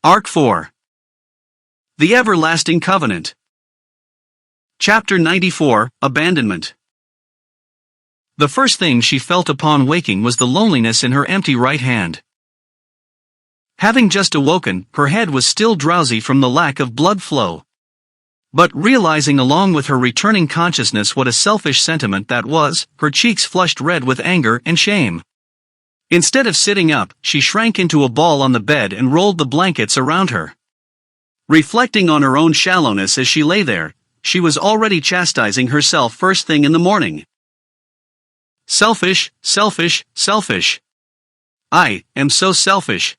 Arc 4. The Everlasting Covenant. Chapter 94, Abandonment. The first thing she felt upon waking was the loneliness in her empty right hand. Having just awoken, her head was still drowsy from the lack of blood flow. But realizing along with her returning consciousness what a selfish sentiment that was, her cheeks flushed red with anger and shame. Instead of sitting up, she shrank into a ball on the bed and rolled the blankets around her. Reflecting on her own shallowness as she lay there, she was already chastising herself first thing in the morning. Selfish, selfish, selfish. I am so selfish.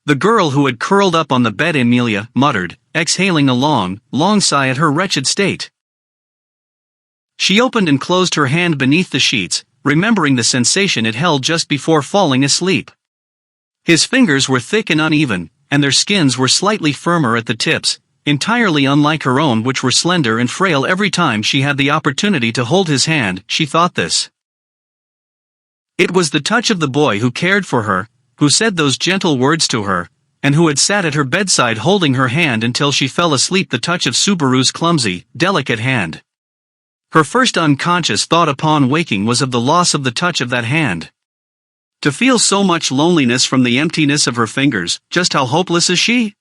The girl who had curled up on the bed, Amelia, muttered, exhaling a long, long sigh at her wretched state. She opened and closed her hand beneath the sheets, remembering the sensation it held just before falling asleep. His fingers were thick and uneven, and their skins were slightly firmer at the tips, entirely unlike her own, which were slender and frail. Every time she had the opportunity to hold his hand, she thought this. It was the touch of the boy who cared for her, who said those gentle words to her, and who had sat at her bedside holding her hand until she fell asleep. The touch of Subaru's clumsy, delicate hand. Her first unconscious thought upon waking was of the loss of the touch of that hand. To feel so much loneliness from the emptiness of her fingers, just how hopeless is she?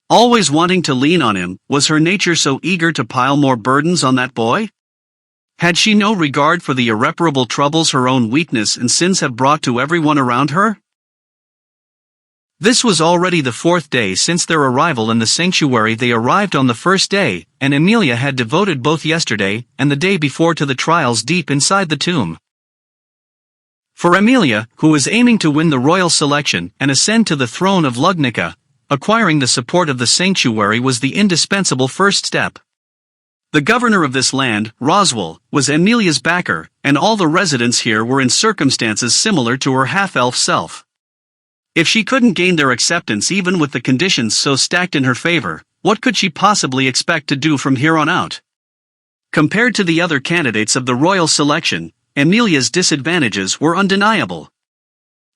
Always wanting to lean on him, was her nature so eager to pile more burdens on that boy? Had she no regard for the irreparable troubles her own weakness and sins have brought to everyone around her? This was already the fourth day since their arrival in the sanctuary. They arrived on the first day, and Amelia had devoted both yesterday and the day before to the trials deep inside the tomb. For Amelia, who was aiming to win the royal selection and ascend to the throne of Lugnica, acquiring the support of the sanctuary was the indispensable first step. The governor of this land, Roswell, was Amelia's backer, and all the residents here were in circumstances similar to her half-elf self. If she couldn't gain their acceptance even with the conditions so stacked in her favor, what could she possibly expect to do from here on out? Compared to the other candidates of the royal selection, Amelia's disadvantages were undeniable.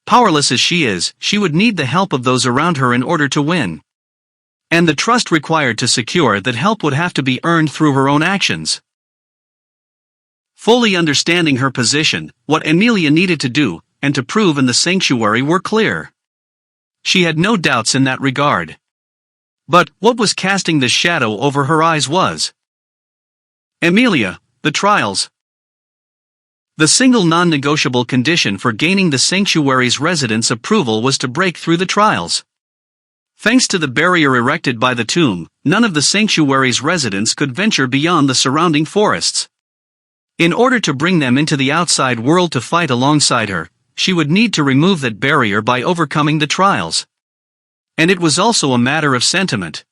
Powerless as she is, she would need the help of those around her in order to win. And the trust required to secure that help would have to be earned through her own actions. Fully understanding her position, what Amelia needed to do, and to prove in the sanctuary were clear. She had no doubts in that regard. But what was casting this shadow over her eyes was Amelia, the trials. The single non-negotiable condition for gaining the sanctuary's residents' approval was to break through the trials. Thanks to the barrier erected by the tomb, none of the sanctuary's residents could venture beyond the surrounding forests. In order to bring them into the outside world to fight alongside her, she would need to remove that barrier by overcoming the trials. And it was also a matter of sentiment.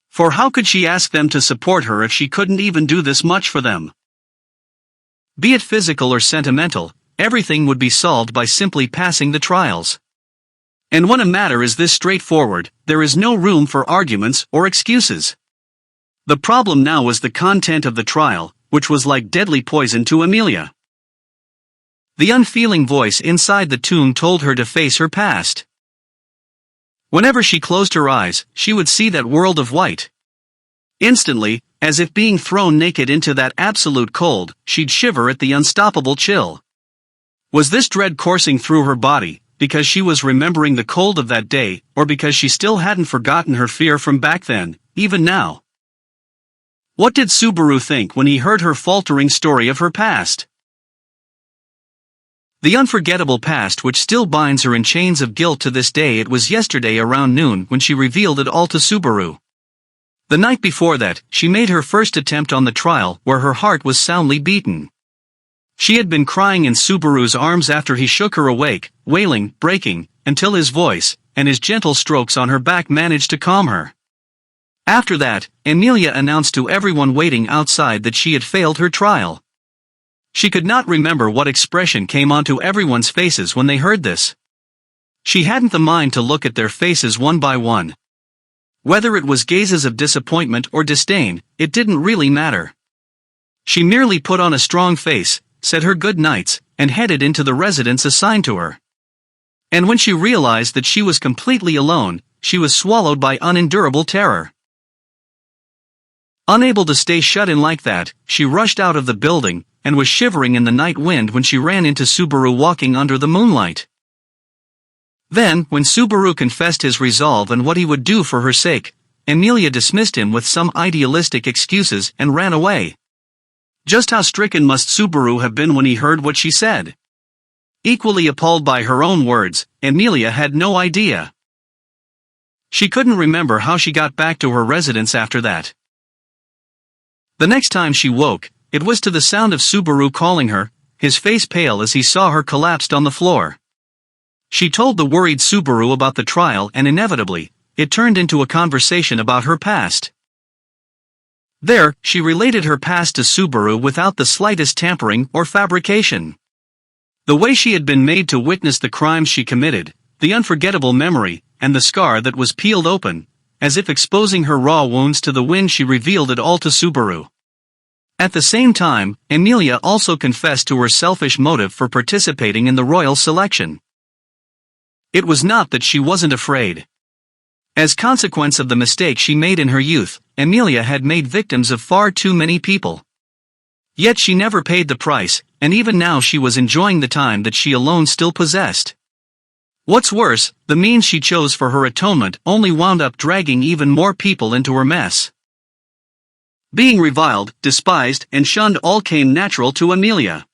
For how could she ask them to support her if she couldn't even do this much for them? Be it physical or sentimental, everything would be solved by simply passing the trials. And when a matter is this straightforward, there is no room for arguments or excuses. The problem now was the content of the trial, which was like deadly poison to Amelia. The unfeeling voice inside the tomb told her to face her past. Whenever she closed her eyes, she would see that world of white. Instantly, as if being thrown naked into that absolute cold, she'd shiver at the unstoppable chill. Was this dread coursing through her body, because she was remembering the cold of that day, or because she still hadn't forgotten her fear from back then, even now? What did Subaru think when he heard her faltering story of her past? The unforgettable past which still binds her in chains of guilt to this day. It was yesterday around noon when she revealed it all to Subaru. The night before that, she made her first attempt on the trial where her heart was soundly beaten. She had been crying in Subaru's arms after he shook her awake, wailing, breaking, until his voice, and his gentle strokes on her back managed to calm her. After that, Amelia announced to everyone waiting outside that she had failed her trial. She could not remember what expression came onto everyone's faces when they heard this. She hadn't the mind to look at their faces one by one. Whether it was gazes of disappointment or disdain, it didn't really matter. She merely put on a strong face, said her good nights, and headed into the residence assigned to her. And when she realized that she was completely alone, she was swallowed by unendurable terror. Unable to stay shut in like that, she rushed out of the building, and was shivering in the night wind when she ran into Subaru walking under the moonlight. Then, when Subaru confessed his resolve and what he would do for her sake, Emilia dismissed him with some idealistic excuses and ran away. Just how stricken must Subaru have been when he heard what she said? Equally appalled by her own words, Emilia had no idea. She couldn't remember how she got back to her residence after that. The next time she woke, it was to the sound of Subaru calling her, his face pale as he saw her collapsed on the floor. She told the worried Subaru about the trial and inevitably, it turned into a conversation about her past. There, she related her past to Subaru without the slightest tampering or fabrication. The way she had been made to witness the crimes she committed, the unforgettable memory, and the scar that was peeled open, as if exposing her raw wounds to the wind, she revealed it all to Subaru. At the same time, Emilia also confessed to her selfish motive for participating in the royal selection. It was not that she wasn't afraid. As consequence of the mistake she made in her youth, Emilia had made victims of far too many people. Yet she never paid the price, and even now she was enjoying the time that she alone still possessed. What's worse, the means she chose for her atonement only wound up dragging even more people into her mess. Being reviled, despised, and shunned all came natural to Emilia.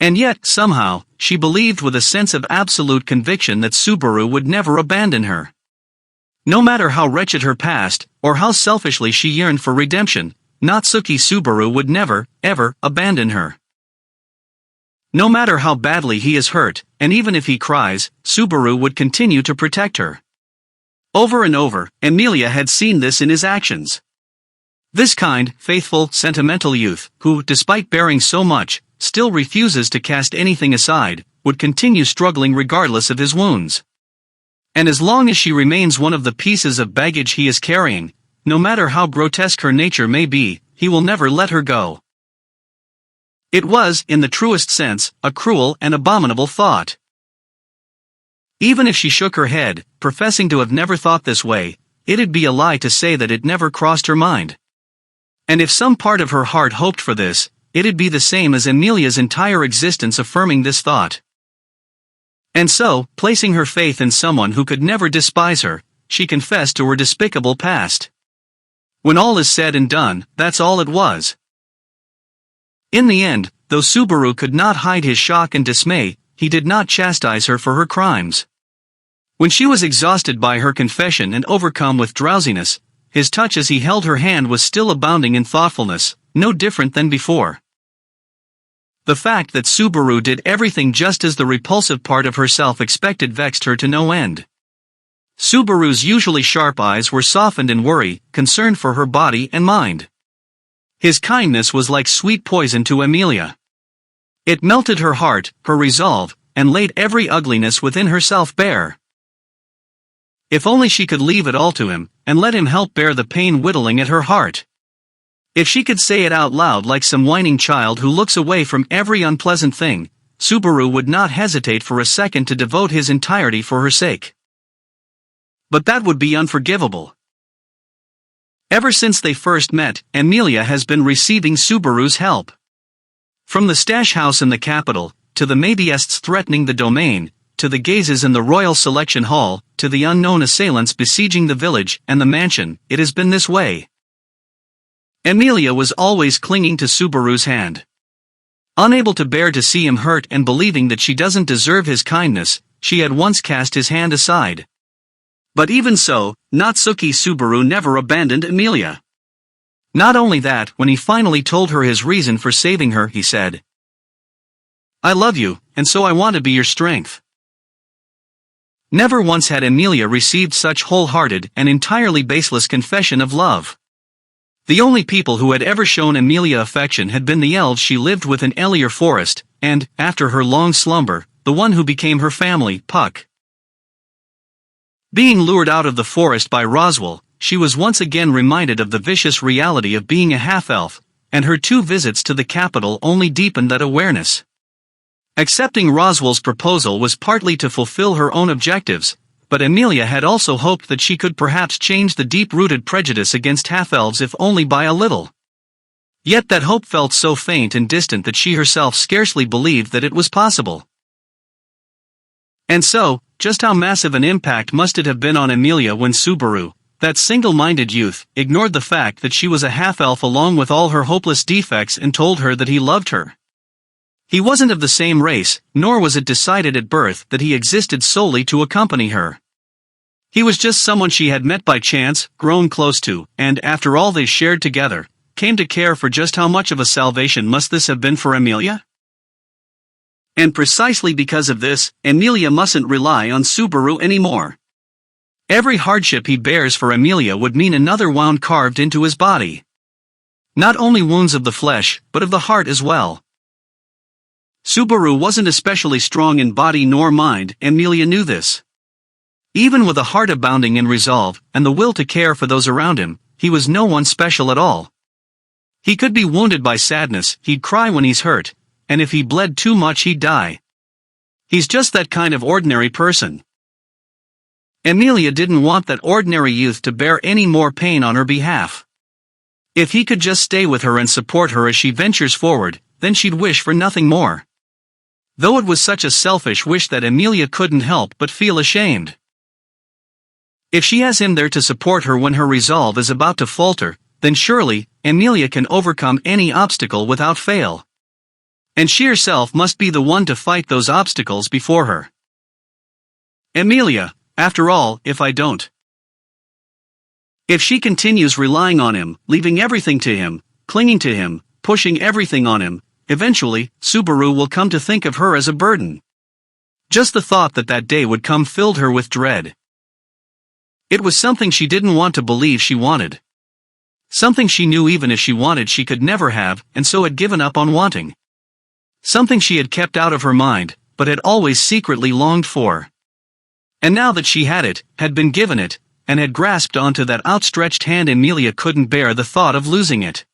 And yet, somehow, she believed with a sense of absolute conviction that Subaru would never abandon her. No matter how wretched her past, or how selfishly she yearned for redemption, Natsuki Subaru would never, ever, abandon her. No matter how badly he is hurt, and even if he cries, Subaru would continue to protect her. Over and over, Emilia had seen this in his actions. This kind, faithful, sentimental youth, who, despite bearing so much, still refuses to cast anything aside, would continue struggling regardless of his wounds. And as long as she remains one of the pieces of baggage he is carrying, no matter how grotesque her nature may be, he will never let her go. It was, in the truest sense, a cruel and abominable thought. Even if she shook her head, professing to have never thought this way, it'd be a lie to say that it never crossed her mind. And if some part of her heart hoped for this, it'd be the same as Emilia's entire existence affirming this thought. And so, placing her faith in someone who could never despise her, she confessed to her despicable past. When all is said and done, that's all it was. In the end, though Subaru could not hide his shock and dismay, he did not chastise her for her crimes. When she was exhausted by her confession and overcome with drowsiness, his touch as he held her hand was still abounding in thoughtfulness, no different than before. The fact that Subaru did everything just as the repulsive part of herself expected vexed her to no end. Subaru's usually sharp eyes were softened in worry, concern for her body and mind. His kindness was like sweet poison to Emilia. It melted her heart, her resolve, and laid every ugliness within herself bare. If only she could leave it all to him, and let him help bear the pain whittling at her heart. If she could say it out loud like some whining child who looks away from every unpleasant thing, Subaru would not hesitate for a second to devote his entirety for her sake. But that would be unforgivable. Ever since they first met, Emilia has been receiving Subaru's help. From the stash house in the capital, to the Maybiests threatening the domain, to the gazes in the royal selection hall, to the unknown assailants besieging the village and the mansion, it has been this way. Emilia was always clinging to Subaru's hand. Unable to bear to see him hurt and believing that she doesn't deserve his kindness, she had once cast his hand aside. But even so, Natsuki Subaru never abandoned Emilia. Not only that, when he finally told her his reason for saving her, he said, "I love you, and so I want to be your strength." Never once had Emilia received such wholehearted and entirely baseless confession of love. The only people who had ever shown Emilia affection had been the elves she lived with in Elier Forest, and, after her long slumber, the one who became her family, Puck. Being lured out of the forest by Roswell, she was once again reminded of the vicious reality of being a half-elf, and her 2 visits to the capital only deepened that awareness. Accepting Roswell's proposal was partly to fulfill her own objectives, but Amelia had also hoped that she could perhaps change the deep-rooted prejudice against half-elves if only by a little. Yet that hope felt so faint and distant that she herself scarcely believed that it was possible. And so, just how massive an impact must it have been on Amelia when Subaru, that single-minded youth, ignored the fact that she was a half-elf along with all her hopeless defects and told her that he loved her. He wasn't of the same race, nor was it decided at birth that he existed solely to accompany her. He was just someone she had met by chance, grown close to, and after all they shared together, came to care for. Just how much of a salvation must this have been for Amelia? And precisely because of this, Amelia mustn't rely on Subaru anymore. Every hardship he bears for Amelia would mean another wound carved into his body. Not only wounds of the flesh, but of the heart as well. Subaru wasn't especially strong in body nor mind, Amelia knew this. Even with a heart abounding in resolve, and the will to care for those around him, he was no one special at all. He could be wounded by sadness, he'd cry when he's hurt, and if he bled too much he'd die. He's just that kind of ordinary person. Amelia didn't want that ordinary youth to bear any more pain on her behalf. If he could just stay with her and support her as she ventures forward, then she'd wish for nothing more. Though it was such a selfish wish that Amelia couldn't help but feel ashamed. If she has him there to support her when her resolve is about to falter, then surely, Amelia can overcome any obstacle without fail. And she herself must be the one to fight those obstacles before her. Amelia, after all, if I don't. If she continues relying on him, leaving everything to him, clinging to him, pushing everything on him, eventually, Subaru will come to think of her as a burden. Just the thought that that day would come filled her with dread. It was something she didn't want to believe she wanted. Something she knew even if she wanted she could never have, and so had given up on wanting. Something she had kept out of her mind, but had always secretly longed for. And now that she had it, had been given it, and had grasped onto that outstretched hand, Amelia couldn't bear the thought of losing it.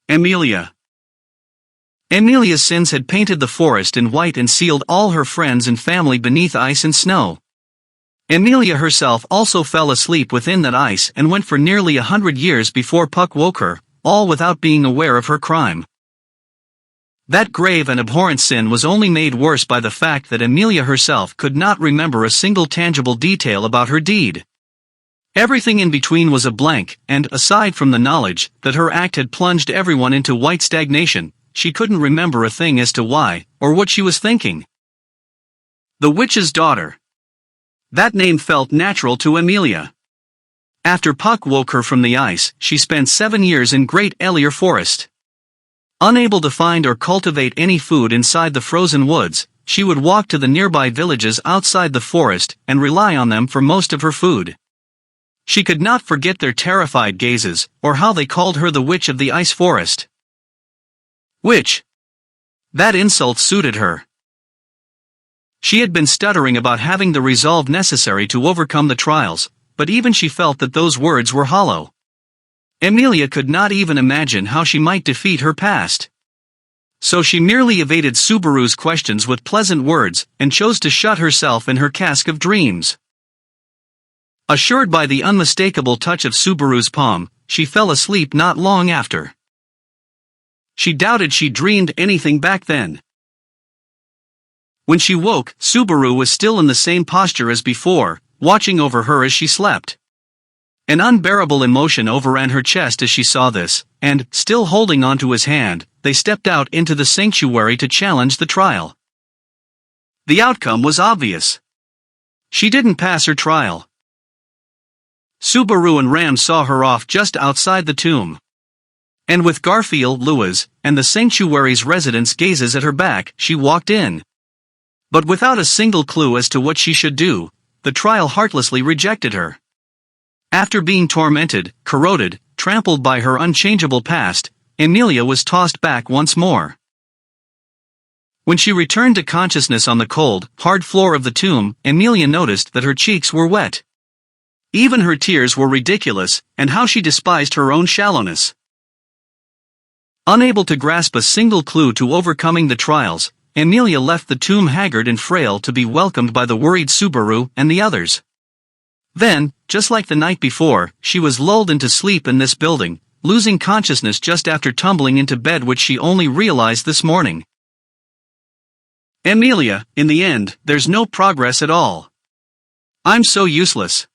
Amelia. Amelia's sins had painted the forest in white and sealed all her friends and family beneath ice and snow. Amelia herself also fell asleep within that ice and went for nearly 100 years before Puck woke her, all without being aware of her crime. That grave and abhorrent sin was only made worse by the fact that Amelia herself could not remember a single tangible detail about her deed. Everything in between was a blank, and, aside from the knowledge that her act had plunged everyone into white stagnation, she couldn't remember a thing as to why, or what she was thinking. The Witch's Daughter. That name felt natural to Amelia. After Puck woke her from the ice, she spent 7 years in Great Ellier Forest. Unable to find or cultivate any food inside the frozen woods, she would walk to the nearby villages outside the forest and rely on them for most of her food. She could not forget their terrified gazes, or how they called her the Witch of the Ice Forest. Witch. That insult suited her. She had been stuttering about having the resolve necessary to overcome the trials, but even she felt that those words were hollow. Amelia could not even imagine how she might defeat her past. So she merely evaded Subaru's questions with pleasant words, and chose to shut herself in her cask of dreams. Assured by the unmistakable touch of Subaru's palm, she fell asleep not long after. She doubted she dreamed anything back then. When she woke, Subaru was still in the same posture as before, watching over her as she slept. An unbearable emotion overran her chest as she saw this, and, still holding onto his hand, they stepped out into the sanctuary to challenge the trial. The outcome was obvious. She didn't pass her trial. Subaru and Ram saw her off just outside the tomb. And with Garfield, Lewis, and the sanctuary's residents' gazes at her back, she walked in. But without a single clue as to what she should do, the trial heartlessly rejected her. After being tormented, corroded, trampled by her unchangeable past, Amelia was tossed back once more. When she returned to consciousness on the cold, hard floor of the tomb, Amelia noticed that her cheeks were wet. Even her tears were ridiculous, and how she despised her own shallowness. Unable to grasp a single clue to overcoming the trials, Amelia left the tomb haggard and frail to be welcomed by the worried Subaru and the others. Then, just like the night before, she was lulled into sleep in this building, losing consciousness just after tumbling into bed, which she only realized this morning. Amelia, in the end, there's no progress at all. I'm so useless.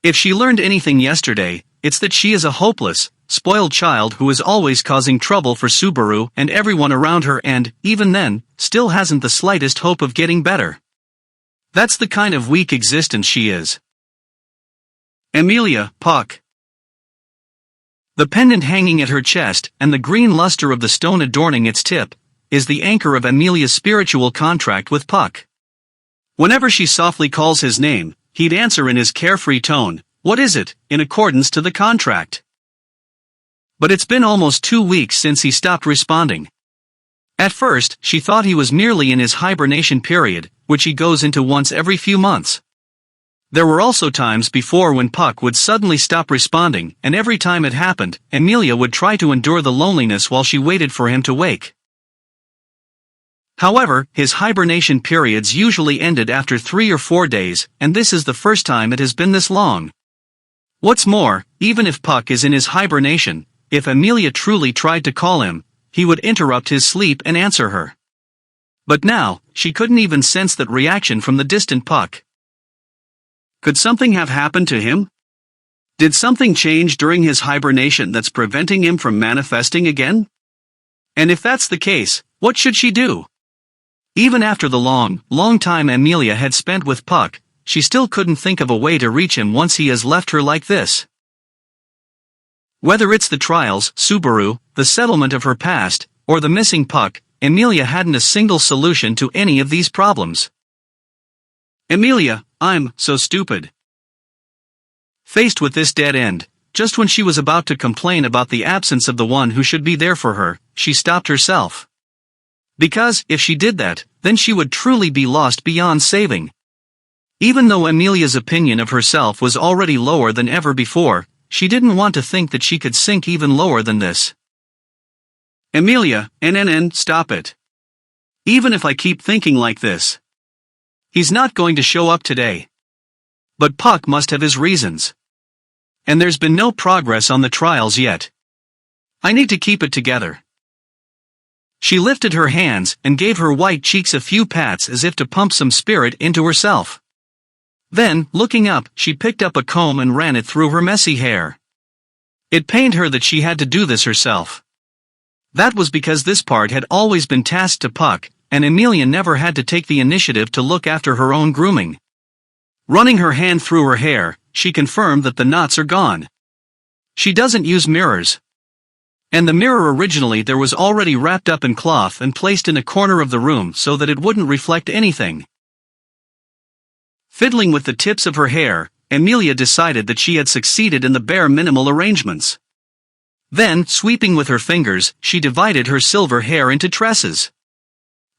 If she learned anything yesterday, it's that she is a hopeless, spoiled child who is always causing trouble for Subaru and everyone around her, and, even then, still hasn't the slightest hope of getting better. That's the kind of weak existence she is. Amelia, Puck. The pendant hanging at her chest, and the green luster of the stone adorning its tip, is the anchor of Amelia's spiritual contract with Puck. Whenever she softly calls his name, he'd answer in his carefree tone, "What is it?" in accordance to the contract. But it's been almost 2 weeks since he stopped responding. At first, she thought he was merely in his hibernation period, which he goes into once every few months. There were also times before when Puck would suddenly stop responding, and every time it happened, Amelia would try to endure the loneliness while she waited for him to wake. However, his hibernation periods usually ended after 3 or 4 days, and this is the first time it has been this long. What's more, even if Puck is in his hibernation, if Amelia truly tried to call him, he would interrupt his sleep and answer her. But now, she couldn't even sense that reaction from the distant Puck. Could something have happened to him? Did something change during his hibernation that's preventing him from manifesting again? And if that's the case, what should she do? Even after the long time Amelia had spent with Puck, she still couldn't think of a way to reach him once he has left her like this. Whether it's the trials, Subaru, the settlement of her past, or the missing Puck, Amelia hadn't a single solution to any of these problems. Amelia, I'm so stupid. Faced with this dead end, just when she was about to complain about the absence of the one who should be there for her, she stopped herself. Because, if she did that, then she would truly be lost beyond saving. Even though Amelia's opinion of herself was already lower than ever before, she didn't want to think that she could sink even lower than this. Amelia, stop it. Even if I keep thinking like this. He's not going to show up today. But Puck must have his reasons. And there's been no progress on the trials yet. I need to keep it together. She lifted her hands and gave her white cheeks a few pats as if to pump some spirit into herself. Then, looking up, she picked up a comb and ran it through her messy hair. It pained her that she had to do this herself. That was because this part had always been tasked to Puck, and Amelia never had to take the initiative to look after her own grooming. Running her hand through her hair, she confirmed that the knots are gone. She doesn't use mirrors. And the mirror originally there was already wrapped up in cloth and placed in a corner of the room so that it wouldn't reflect anything. Fiddling with the tips of her hair, Amelia decided that she had succeeded in the bare minimal arrangements. Then, sweeping with her fingers, she divided her silver hair into tresses.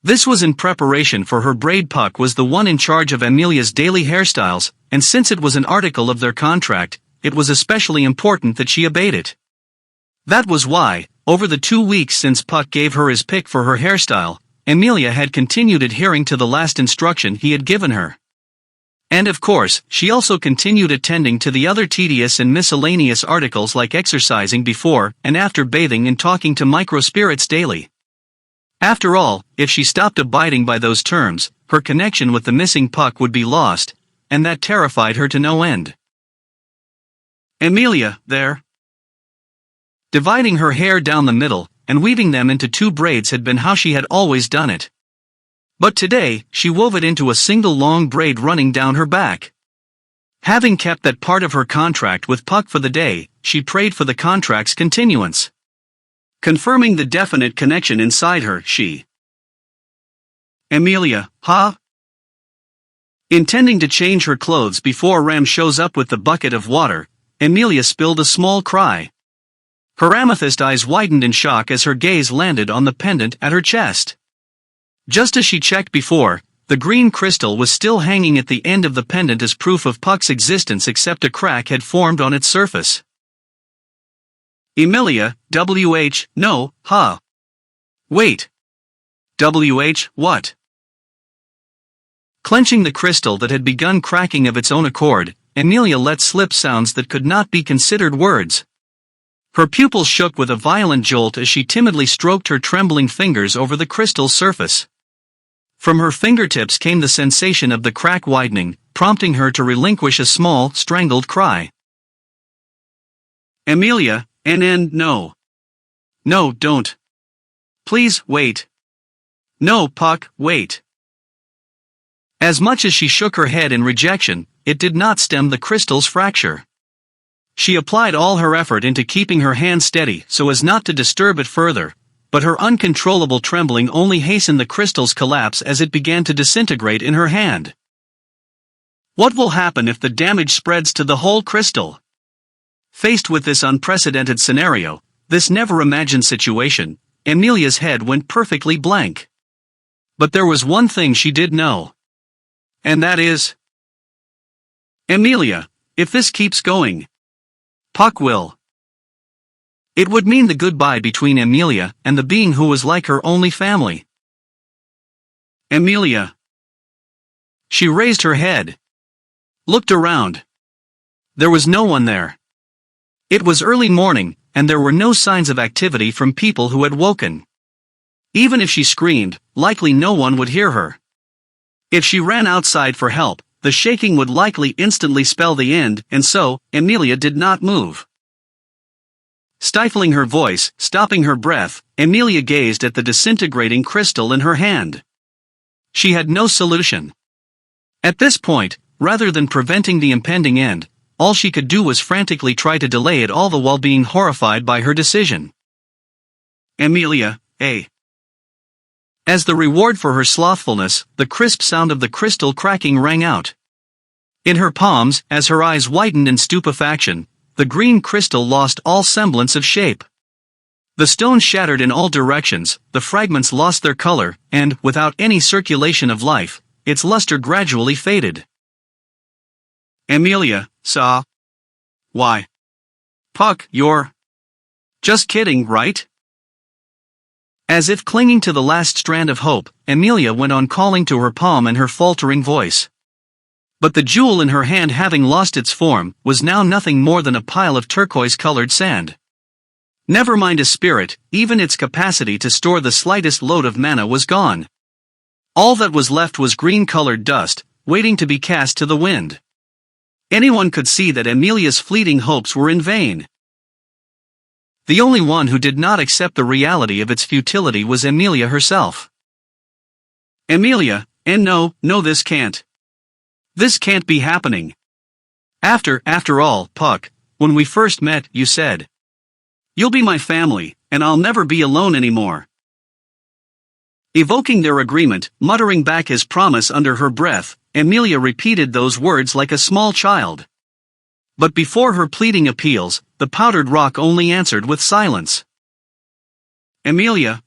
This was in preparation for her braid. Puck was the one in charge of Amelia's daily hairstyles, and since it was an article of their contract, it was especially important that she obeyed it. That was why, over the 2 weeks since Puck gave her his pick for her hairstyle, Amelia had continued adhering to the last instruction he had given her. And of course, she also continued attending to the other tedious and miscellaneous articles like exercising before and after bathing and talking to microspirits daily. After all, if she stopped abiding by those terms, her connection with the missing Puck would be lost, and that terrified her to no end. Amelia, there. Dividing her hair down the middle, and weaving them into 2 braids had been how she had always done it. But today, she wove it into a single long braid running down her back. Having kept that part of her contract with Puck for the day, she prayed for the contract's continuance. Confirming the definite connection inside her, she. Amelia, huh? Intending to change her clothes before Ram shows up with the bucket of water, Amelia spilled a small cry. Her amethyst eyes widened in shock as her gaze landed on the pendant at her chest. Just as she checked before, the green crystal was still hanging at the end of the pendant as proof of Puck's existence, except a crack had formed on its surface. Amelia, no, huh? Wait. What? Clenching the crystal that had begun cracking of its own accord, Amelia let slip sounds that could not be considered words. Her pupils shook with a violent jolt as she timidly stroked her trembling fingers over the crystal's surface. From her fingertips came the sensation of the crack widening, prompting her to relinquish a small, strangled cry. Amelia, no. No, don't. Please, wait. No, Puck, wait. As much as she shook her head in rejection, it did not stem the crystal's fracture. She applied all her effort into keeping her hand steady so as not to disturb it further, but her uncontrollable trembling only hastened the crystal's collapse as it began to disintegrate in her hand. What will happen if the damage spreads to the whole crystal? Faced with this unprecedented scenario, this never-imagined situation, Amelia's head went perfectly blank. But there was one thing she did know. And that is... Amelia, if this keeps going, Puck will. It would mean the goodbye between Amelia and the being who was like her only family. Amelia. She raised her head. Looked around. There was no one there. It was early morning, and there were no signs of activity from people who had woken. Even if she screamed, likely no one would hear her. If she ran outside for help, the shaking would likely instantly spell the end, and so, Amelia did not move. Stifling her voice, stopping her breath, Amelia gazed at the disintegrating crystal in her hand. She had no solution. At this point, rather than preventing the impending end, all she could do was frantically try to delay it, all the while being horrified by her decision. Amelia, As the reward for her slothfulness, the crisp sound of the crystal cracking rang out. In her palms, as her eyes widened in stupefaction, the green crystal lost all semblance of shape. The stone shattered in all directions, the fragments lost their color, and, without any circulation of life, its luster gradually faded. Amelia saw. Why? Puck, you're... just kidding, right? As if clinging to the last strand of hope, Amelia went on calling to her palm in her faltering voice. But the jewel in her hand, having lost its form, was now nothing more than a pile of turquoise-colored sand. Never mind a spirit, even its capacity to store the slightest load of mana was gone. All that was left was green-colored dust, waiting to be cast to the wind. Anyone could see that Amelia's fleeting hopes were in vain. The only one who did not accept the reality of its futility was Amelia herself. Amelia, no, this can't. This can't be happening. After all, Puck, when we first met, you said, "You'll be my family, and I'll never be alone anymore." Evoking their agreement, muttering back his promise under her breath, Amelia repeated those words like a small child. But before her pleading appeals, the powdered rock only answered with silence. Amelia,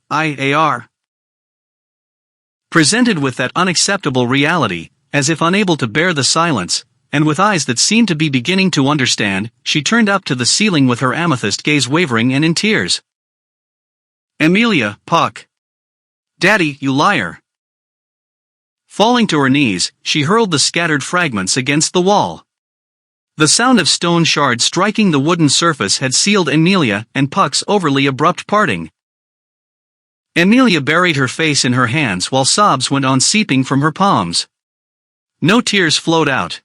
Presented with that unacceptable reality, as if unable to bear the silence, and with eyes that seemed to be beginning to understand, she turned up to the ceiling with her amethyst gaze wavering and in tears. Amelia, Puck. Daddy, you liar. Falling to her knees, she hurled the scattered fragments against the wall. The sound of stone shards striking the wooden surface had sealed Amelia and Puck's overly abrupt parting. Amelia buried her face in her hands while sobs went on seeping from her palms. No tears flowed out.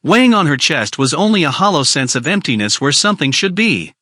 Weighing on her chest was only a hollow sense of emptiness where something should be.